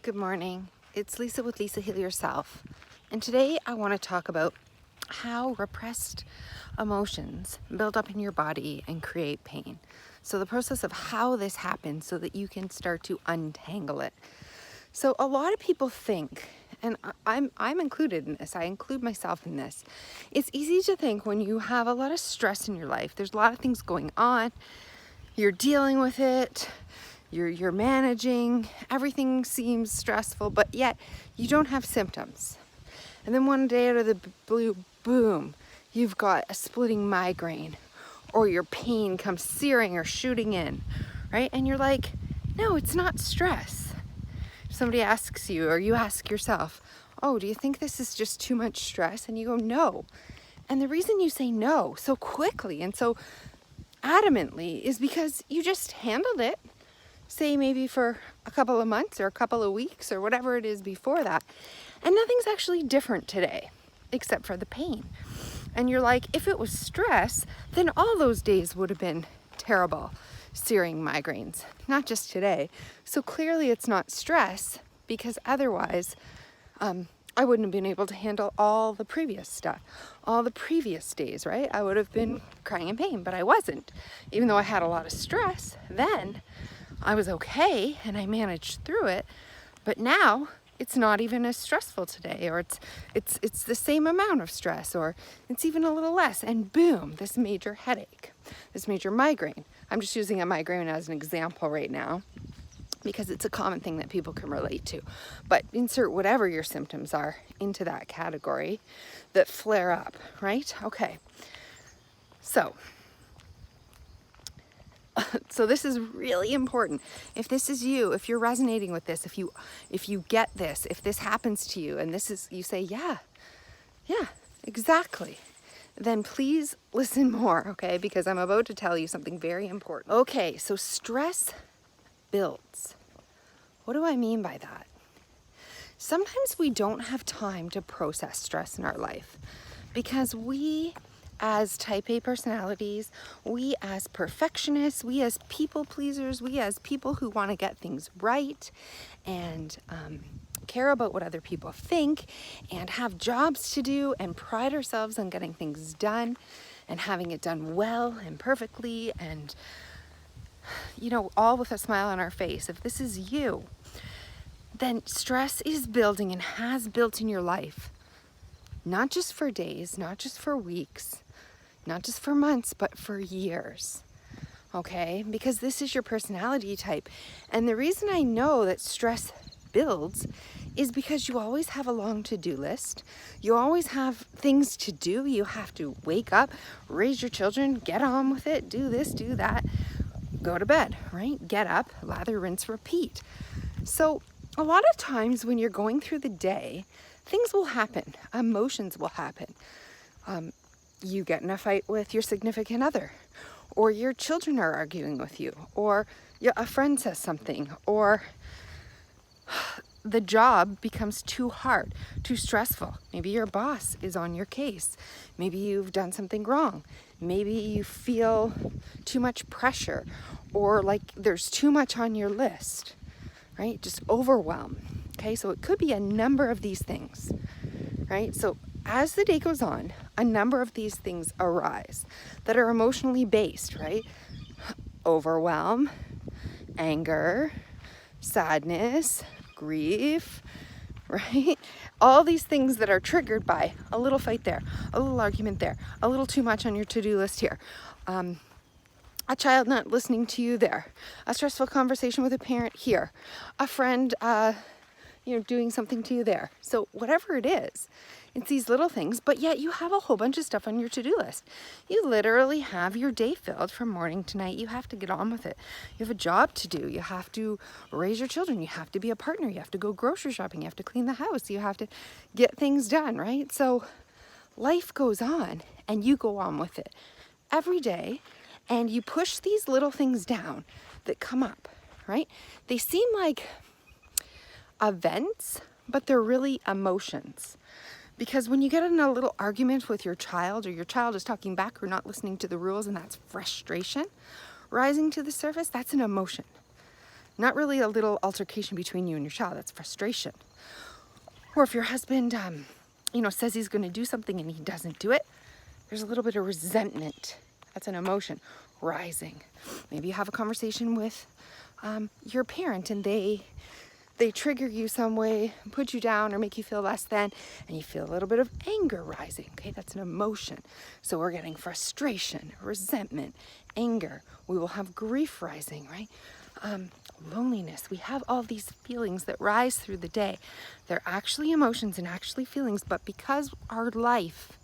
Good morning. It's Lisa with Lisa Heal Yourself. And today I want to talk about how repressed emotions build up in your body and create pain. So the process of how this happens so that you can start to untangle it. So a lot of people think, and I'm included in this, I include myself in this. It's easy to think when you have a lot of stress in your life, there's a lot of things going on, you're dealing with it, you're managing, everything seems stressful, but yet you don't have symptoms. And then one day out of the blue, boom, you've got a splitting migraine, or your pain comes searing or shooting in, right? And you're like, no, it's not stress. If somebody asks you, or you ask yourself, oh, do you think this is just too much stress? And you go, no. And the reason you say no so quickly and so adamantly is because you just handled it, say maybe for a couple of months or a couple of weeks or whatever it is before that, and nothing's actually different today except for the pain. And you're like, if it was stress, then all those days would have been terrible, searing migraines, not just today. So clearly it's not stress, because otherwise I wouldn't have been able to handle all the previous stuff, all the previous days, right? I would have been crying in pain, but I wasn't. Even though I had a lot of stress then, I was okay and I managed through it. But now it's not even as stressful today, or it's the same amount of stress, or it's even a little less, and boom, this major headache, this major migraine. I'm just using a migraine as an example right now because it's a common thing that people can relate to. But insert whatever your symptoms are into that category that flare up, right? Okay. So this is really important. If this is you, if you're resonating with this, if you get this, if this happens to you, and this is, you say, yeah, exactly, then please listen more, okay? Because I'm about to tell you something very important. Okay, so stress builds. What do I mean by that? Sometimes we don't have time to process stress in our life because we, as type A personalities, we as perfectionists, we as people pleasers, we as people who want to get things right and care about what other people think and have jobs to do and pride ourselves on getting things done and having it done well and perfectly and, you know, all with a smile on our face. If this is you, then stress is building and has built in your life, not just for days, not just for weeks, not just for months, but for years, okay? Because this is your personality type. And the reason I know that stress builds is because you always have a long to-do list. You always have things to do. You have to wake up, raise your children, get on with it, do this, do that, go to bed, right? Get up, lather, rinse, repeat. So a lot of times when you're going through the day, things will happen, emotions will happen. You get in a fight with your significant other, or your children are arguing with you, or a friend says something, or the job becomes too hard, too stressful. Maybe your boss is on your case. Maybe you've done something wrong. Maybe you feel too much pressure, or like there's too much on your list, right? Just overwhelm. Okay, so it could be a number of these things, right? So as the day goes on, a number of these things arise that are emotionally based, right? Overwhelm, anger, sadness, grief, right? All these things that are triggered by a little fight there, a little argument there, a little too much on your to-do list here, a child not listening to you there, a stressful conversation with a parent here, a friend, doing something to you there. So whatever it is, it's these little things, but yet you have a whole bunch of stuff on your to-do list. You literally have your day filled from morning to night. You have to get on with it. You have a job to do. You have to raise your children. You have to be a partner. You have to go grocery shopping. You have to clean the house. You have to get things done, right? So life goes on and you go on with it every day, and you push these little things down that come up, right? They seem like events, but they're really emotions. Because when you get in a little argument with your child, or your child is talking back or not listening to the rules, and that's frustration rising to the surface, that's an emotion. Not really a little altercation between you and your child, that's frustration. Or if your husband, says he's gonna do something and he doesn't do it, there's a little bit of resentment. That's an emotion rising. Maybe you have a conversation with your parent and they trigger you some way, put you down or make you feel less than, and you feel a little bit of anger rising. Okay, that's an emotion. So we're getting frustration, resentment, anger. We will have grief rising, right? Loneliness. We have all these feelings that rise through the day. They're actually emotions and actually feelings, but because our life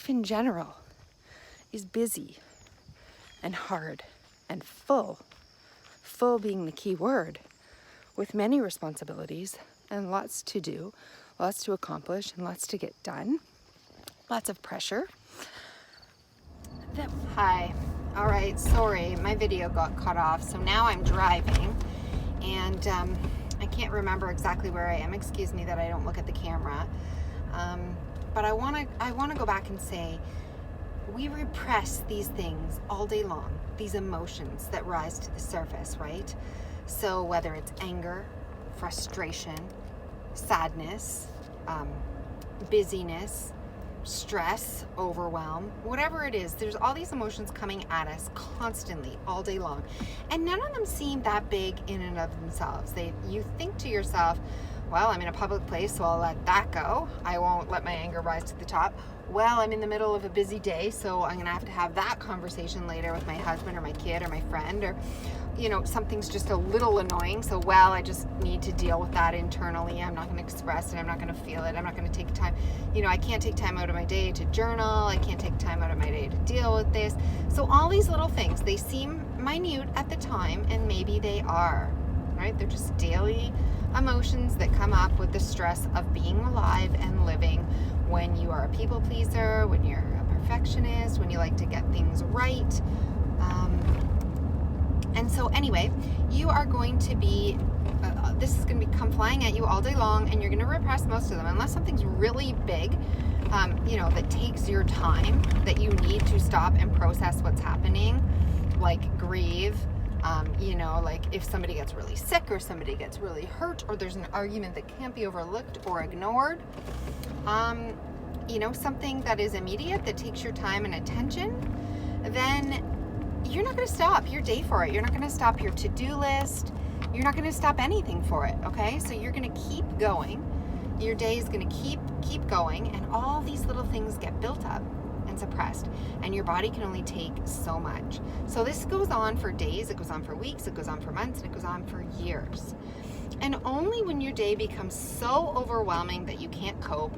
in general is busy and hard and full being the key word, with many responsibilities and lots to do, lots to accomplish, and lots to get done, lots of pressure. Hi. All right, sorry, my video got cut off, so now I'm driving, and I can't remember exactly where I am. Excuse me that I don't look at the camera, but I want to go back and say, we repress these things all day long, these emotions that rise to the surface, right? So whether it's anger, frustration, sadness, busyness, stress, overwhelm, whatever it is, there's all these emotions coming at us constantly all day long. And none of them seem that big in and of themselves. You think to yourself, well, I'm in a public place, so I'll let that go. I won't let my anger rise to the top. Well, I'm in the middle of a busy day, so I'm gonna have to have that conversation later with my husband or my kid or my friend, or something's just a little annoying, so I just need to deal with that internally. I'm not going to express it. I'm not going to feel it. I'm not going to take time. I can't take time out of my day to journal. I can't take time out of my day to deal with this. So all these little things, they seem minute at the time, and maybe they are, right? They're just daily emotions that come up with the stress of being alive and living when you are a people pleaser, when you're a perfectionist, when you like to get things right. And so anyway, you are going to be, this is going to come flying at you all day long, and you're going to repress most of them unless something's really big, that takes your time, that you need to stop and process what's happening, like grieve, like if somebody gets really sick or somebody gets really hurt, or there's an argument that can't be overlooked or ignored, something that is immediate, that takes your time and attention, then you're not going to stop your day for it. You're not going to stop your to-do list. You're not going to stop anything for it, okay? So you're going to keep going. Your day is going to keep going, and all these little things get built up and suppressed, and your body can only take so much. So this goes on for days, it goes on for weeks, it goes on for months, and it goes on for years. And only when your day becomes so overwhelming that you can't cope,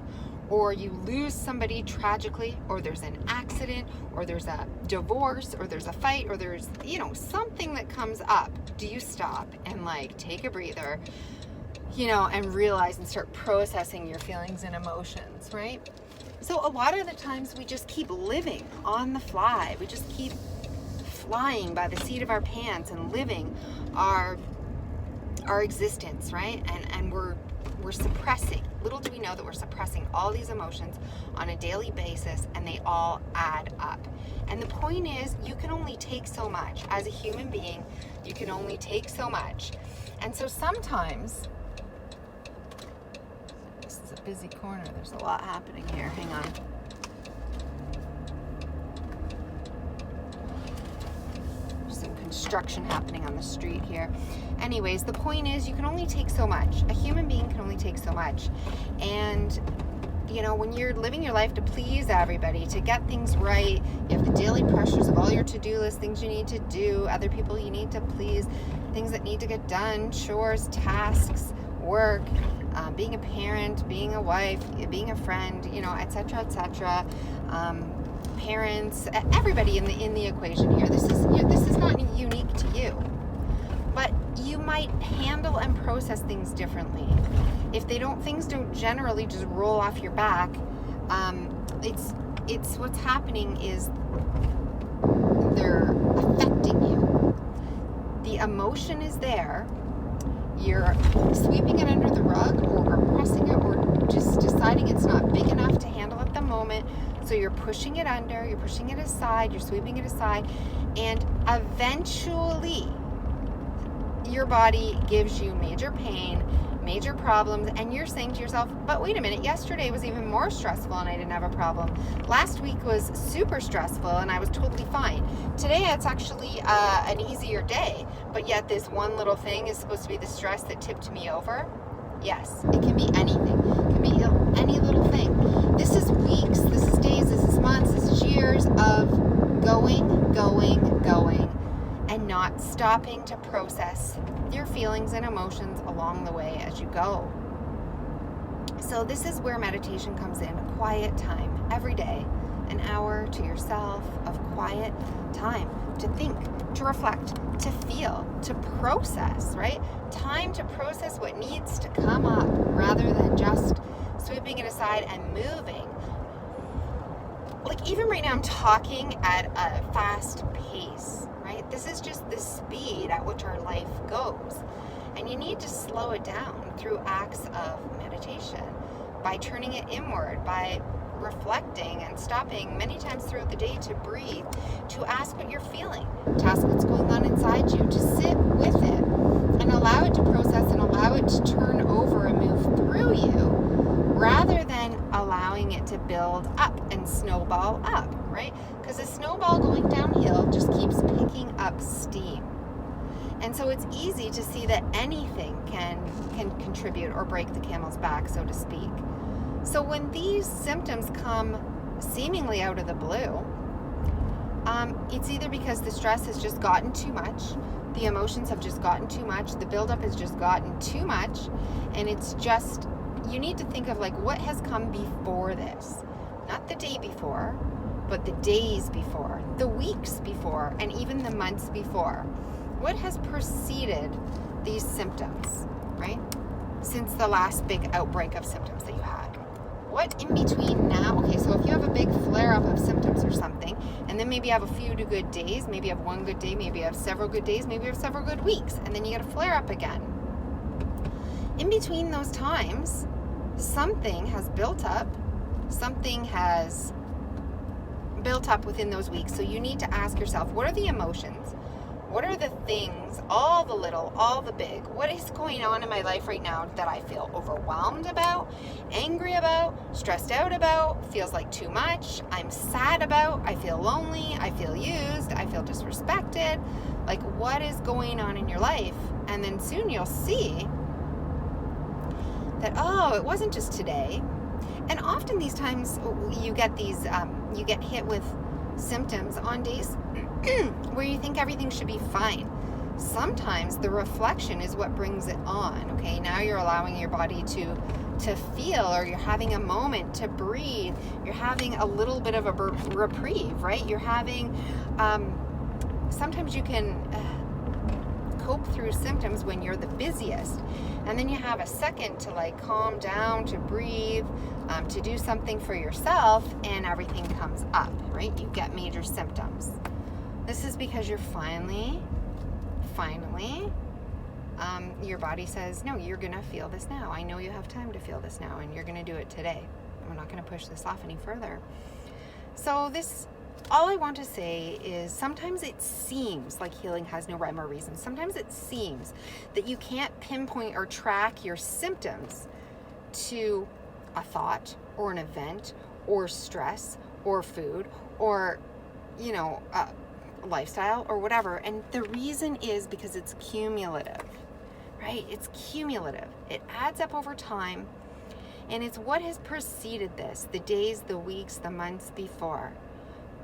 or you lose somebody tragically, or there's an accident, or there's a divorce, or there's a fight, or there's, something that comes up, do you stop and take a breather, and realize and start processing your feelings and emotions, right? So a lot of the times we just keep living on the fly. We just keep flying by the seat of our pants and living our existence, right? And we're suppressing. Little do we know that we're suppressing all these emotions on a daily basis, and they all add up. And the point is, you can only take so much. As a human being, you can only take so much. And so sometimes, this is a busy corner. There's a lot happening here. Hang on. Some construction happening on the street here. Anyways, the point is, you can only take so much. A human being can only take so much. And when you're living your life to please everybody, to get things right, you have the daily pressures of all your to-do lists, things you need to do, other people you need to please, things that need to get done, chores, tasks, work, being a parent, being a wife, being a friend, etc., etc. Parents, everybody in the equation here. This is not unique to you, but you might handle and process things differently. If things don't generally just roll off your back, it's what's happening is they're affecting you. The emotion is there. You're sweeping it under the rug, or repressing it, or just deciding it's not big enough to handle at the moment. So you're pushing it under, you're pushing it aside, you're sweeping it aside, and eventually your body gives you major pain, major problems, and you're saying to yourself, but wait a minute, yesterday was even more stressful and I didn't have a problem. Last week was super stressful and I was totally fine. Today it's actually an easier day, but yet this one little thing is supposed to be the stress that tipped me over. Yes, it can be anything. It can be any little thing. This is weeks, this is days, this is months, this is years of going, and not stopping to process your feelings and emotions along the way as you go. So this is where meditation comes in, a quiet time every day, an hour to yourself of quiet time to think, to reflect, to feel, to process, right? Time to process what needs to come up rather than just sweeping it aside and moving. Like even right now I'm talking at a fast pace, right? This is just the speed at which our life goes. And you need to slow it down through acts of meditation, by turning it inward, by reflecting and stopping many times throughout the day to breathe, to ask what you're feeling, to ask what's going on inside you, to sit with it and allow it to process and allow it to turn over and move through you, rather than allowing it to build up and snowball up, right? Because a snowball going downhill just keeps picking up steam. And so it's easy to see that anything can contribute or break the camel's back, so to speak. So when these symptoms come seemingly out of the blue, it's either because the stress has just gotten too much, the emotions have just gotten too much, the buildup has just gotten too much, and it's just, you need to think of like what has come before this. Not the day before, but the days before, the weeks before, and even the months before. What has preceded these symptoms, right? Since the last big outbreak of symptoms that you had. What in between now? Okay, so if you have a big flare-up of symptoms or something, and then maybe you have a few good days, maybe you have one good day, maybe you have several good days, maybe you have several good weeks, and then you get a flare-up again. In between those times, something has built up, something has built up within those weeks. So you need to ask yourself, what are the emotions? What are the things, all the little, all the big? What is going on in my life right now that I feel overwhelmed about, angry about, stressed out about, feels like too much, I'm sad about, I feel lonely, I feel used, I feel disrespected? Like, what is going on in your life? And then soon you'll see that, oh, it wasn't just today. And often these times you get these, you get hit with symptoms on days where you think everything should be fine. Sometimes the reflection is what brings it on. Okay, now you're allowing your body to feel, or you're having a moment to breathe. You're having a little bit of a reprieve, right? You're having, sometimes you can cope through symptoms when you're the busiest, and then you have a second to like calm down, to breathe, to do something for yourself, and everything comes up, right? You get major symptoms. This is because you're finally, your body says, no, you're gonna feel this now. I know you have time to feel this now, and you're gonna do it today. We're not gonna push this off any further. So this, all I want to say is sometimes it seems like healing has no rhyme or reason. Sometimes it seems that you can't pinpoint or track your symptoms to a thought or an event or stress or food or, lifestyle or whatever. And the reason is because it's cumulative, right? It's cumulative. It adds up over time, and it's what has preceded this, the days, the weeks, the months before.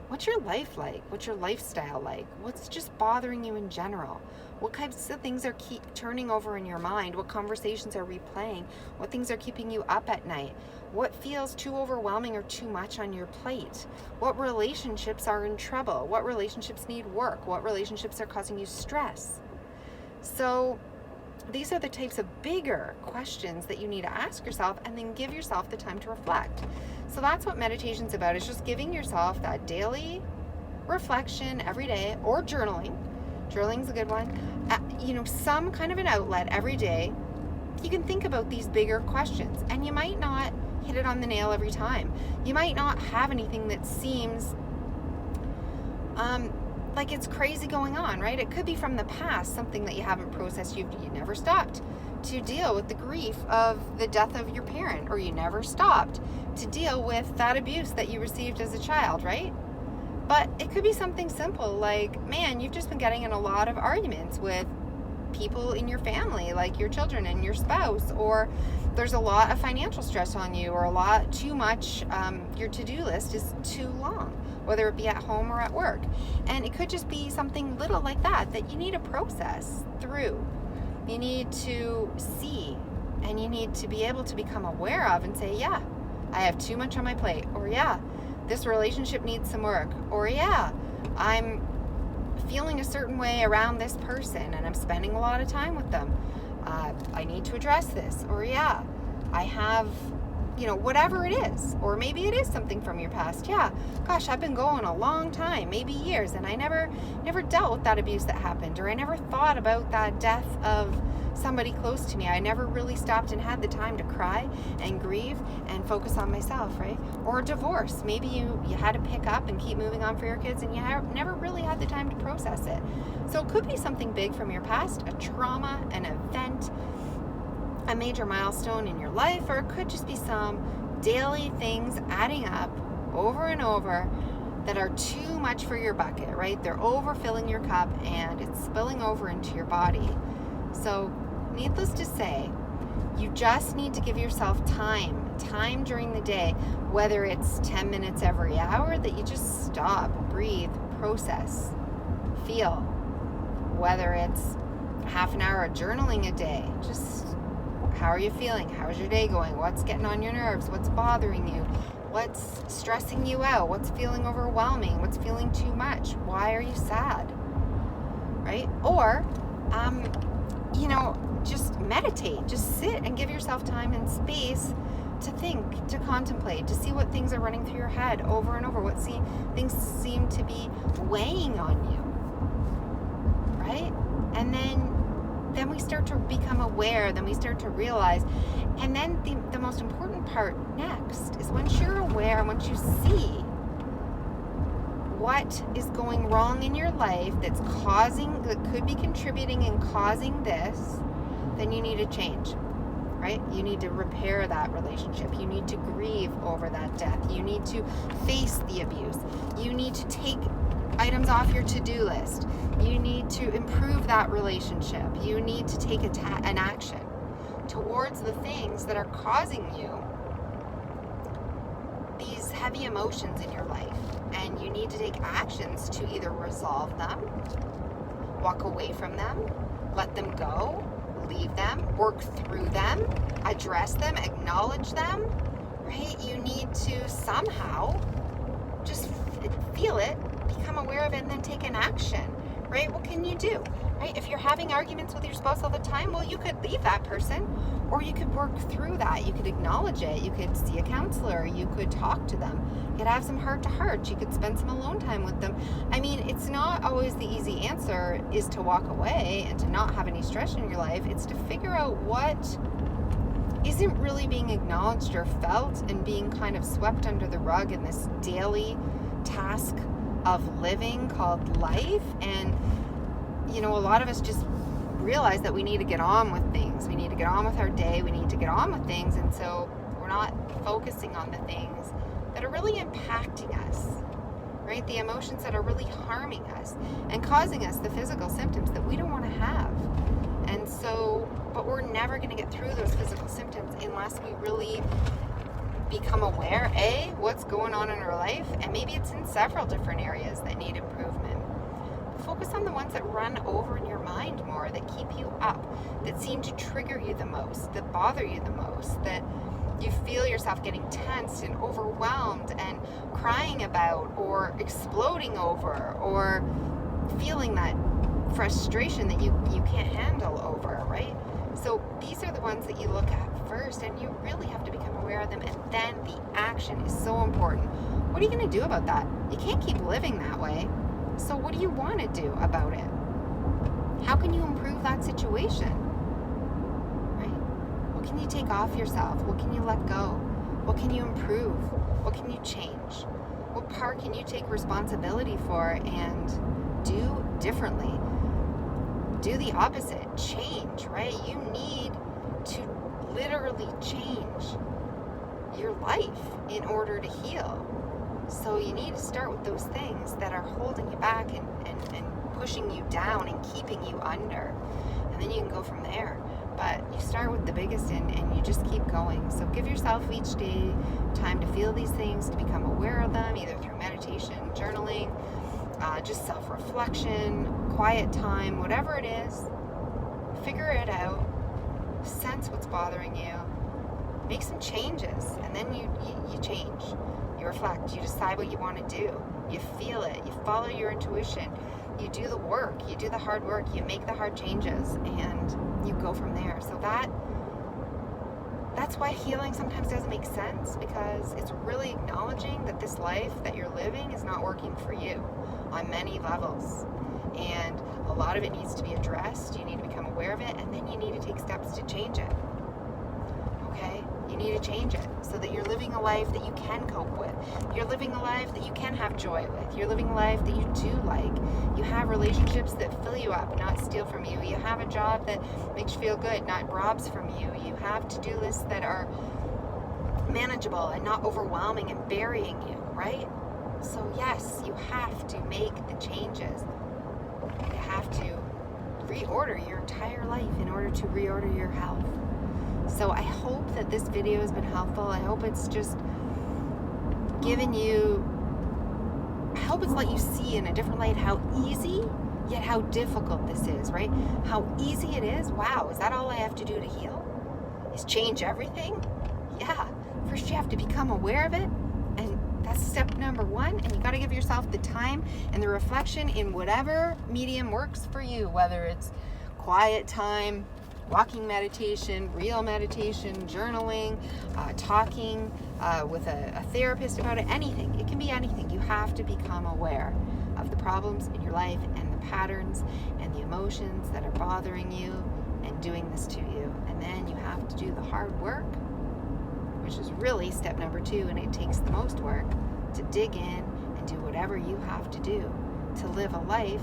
What's your life like? What's your lifestyle like? What's just bothering you in general? What kinds of things are keep turning over in your mind? What conversations are replaying? What things are keeping you up at night? What feels too overwhelming or too much on your plate? What relationships are in trouble? What relationships need work? What relationships are causing you stress? So these are the types of bigger questions that you need to ask yourself, and then give yourself the time to reflect. So that's what meditation's about. It's just giving yourself that daily reflection every day, or journaling. Journaling's a good one. Some kind of an outlet every day. You can think about these bigger questions, and you might not hit it on the nail every time. You might not have anything that seems like it's crazy going on, right? It could be from the past, something that you haven't processed. You never stopped to deal with the grief of the death of your parent, or you never stopped to deal with that abuse that you received as a child, right? But it could be something simple like, man, you've just been getting in a lot of arguments with people in your family, like your children and your spouse, or there's a lot of financial stress on you, or a lot too much, your to-do list is too long, whether it be at home or at work. And it could just be something little like that you need to process through. You need to see, and you need to be able to become aware of and say, yeah, I have too much on my plate, or yeah, this relationship needs some work, or yeah, I'm feeling a certain way around this person and I'm spending a lot of time with them. I need to address this, or yeah, I have, whatever it is, or maybe it is something from your past. Yeah, gosh, I've been going a long time, maybe years, and I never dealt with that abuse that happened, or I never thought about that death of somebody close to me. I never really stopped and had the time to cry and grieve and focus on myself, right? Or divorce. Maybe you had to pick up and keep moving on for your kids, and you never really had the time to process it. So it could be something big from your past, a trauma, an event, a major milestone in your life, or it could just be some daily things adding up over and over that are too much for your bucket, right? They're overfilling your cup and it's spilling over into your body. So needless to say, you just need to give yourself time during the day, whether it's 10 minutes every hour that you just stop, breathe, process, feel, whether it's half an hour of journaling a day. Just, how are you feeling? How's your day going? What's getting on your nerves? What's bothering you? What's stressing you out? What's feeling overwhelming? What's feeling too much? Why are you sad? Right? Or, just meditate, just sit and give yourself time and space to think, to contemplate, to see what things are running through your head over and over, what things seem to be weighing on you, right? And then we start to become aware, then we start to realize, and then the most important part next is once you're aware, once you see what is going wrong in your life that could be contributing and causing this, then you need to change, right? You need to repair that relationship. You need to grieve over that death. You need to face the abuse. You need to take items off your to-do list. You need to improve that relationship. You need to take an action towards the things that are causing you these heavy emotions in your life. And you need to take actions to either resolve them, walk away from them, let them go, leave them, work through them, address them, acknowledge them, right? You need to somehow just feel it, become aware of it, and then take an action, right? What can you do, right? If you're having arguments with your spouse all the time, well, you could leave that person, or you could work through that. You could acknowledge it. You could see a counselor. You could talk to them. You could have some heart-to-heart. You could spend some alone time with them. I mean, it's not always the easy answer is to walk away and to not have any stress in your life. It's to figure out what isn't really being acknowledged or felt and being kind of swept under the rug in this daily task of living called life. And, a lot of us just realize that we need to get on with things. We need to get on with our day. We need to get on with things. And so we're not focusing on the things that are really impacting us, right? The emotions that are really harming us and causing us the physical symptoms that we don't want to have. And so, but we're never going to get through those physical symptoms unless we really become aware, what's going on in our life, and maybe it's in several different areas that need improvement. Focus on the ones that run over in your mind more, that keep you up, that seem to trigger you the most, that bother you the most, that you feel yourself getting tense and overwhelmed and crying about or exploding over, or feeling that frustration that you can't handle over, right? So these are the ones that you look at first, and you really have to become aware of them, and then the action is so important. What are you going to do about that? You can't keep living that way. So what do you want to do about it? How can you improve that situation? Right? What can you take off yourself? What can you let go? What can you improve? What can you change? What part can you take responsibility for and do differently. Do the opposite. Change, right? You need to literally change your life in order to heal. So you need to start with those things that are holding you back and pushing you down and keeping you under. And then you can go from there. But you start with the biggest and you just keep going. So give yourself each day time to feel these things, to become aware of them, either through meditation, journaling, just self-reflection, quiet time, whatever it is. Figure it out. Sense what's bothering you. Make some changes. And then you change. You reflect. You decide what you want to do. You feel it. You follow your intuition. You do the work. You do the hard work. You make the hard changes. And you go from there. So that's why healing sometimes doesn't make sense, because it's really acknowledging that this life that you're living is not working for you on many levels. And a lot of it needs to be addressed. You need to become aware of it, and then you need to take steps to change it. Okay? You need to change it so that you're living a life that you can cope with. You're living a life that you can have joy with. You're living a life that you do like. You have relationships that fill you up, not steal from you. You have a job that makes you feel good, not robs from you. You have to-do lists that are manageable and not overwhelming and burying you, right? So yes, you have to make the changes. You have to reorder your entire life in order to reorder your health. So I hope that this video has been helpful. I hope it's just given you, I hope it's let you see in a different light how easy yet how difficult this is, right? How easy it is. Wow, is that all I have to do to heal? Is change everything? Yeah. First you have to become aware of it, and that's step number one. And you got to give yourself the time and the reflection in whatever medium works for you, whether it's quiet time, walking meditation, real meditation, journaling, talking with a therapist about it, anything. It can be anything. You have to become aware of the problems in your life and the patterns and the emotions that are bothering you and doing this to you. And then you have to do the hard work, which is really step number 2, and it takes the most work, to dig in and do whatever you have to do to live a life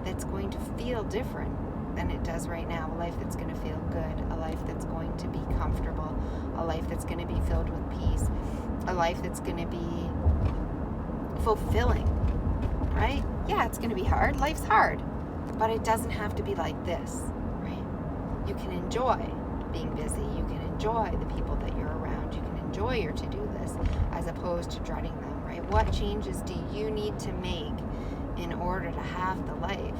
that's going to feel different than it does right now, a life that's going to feel good, a life that's going to be comfortable, a life that's going to be filled with peace, a life that's going to be fulfilling, right? Yeah, it's going to be hard. Life's hard, but it doesn't have to be like this, right? You can enjoy being busy. You can enjoy the people that you're around. You can enjoy your to-do list as opposed to dreading them, right? What changes do you need to make in order to have the life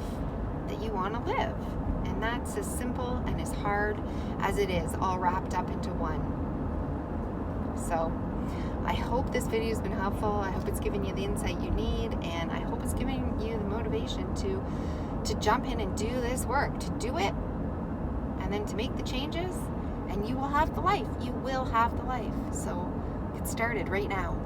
that you want to live? And that's as simple and as hard as it is, all wrapped up into one. So I hope this video has been helpful. I hope it's given you the insight you need, and I hope it's giving you the motivation to jump in and do this work, to do it, and then to make the changes, and you will have the life. You will have the life. So get started right now.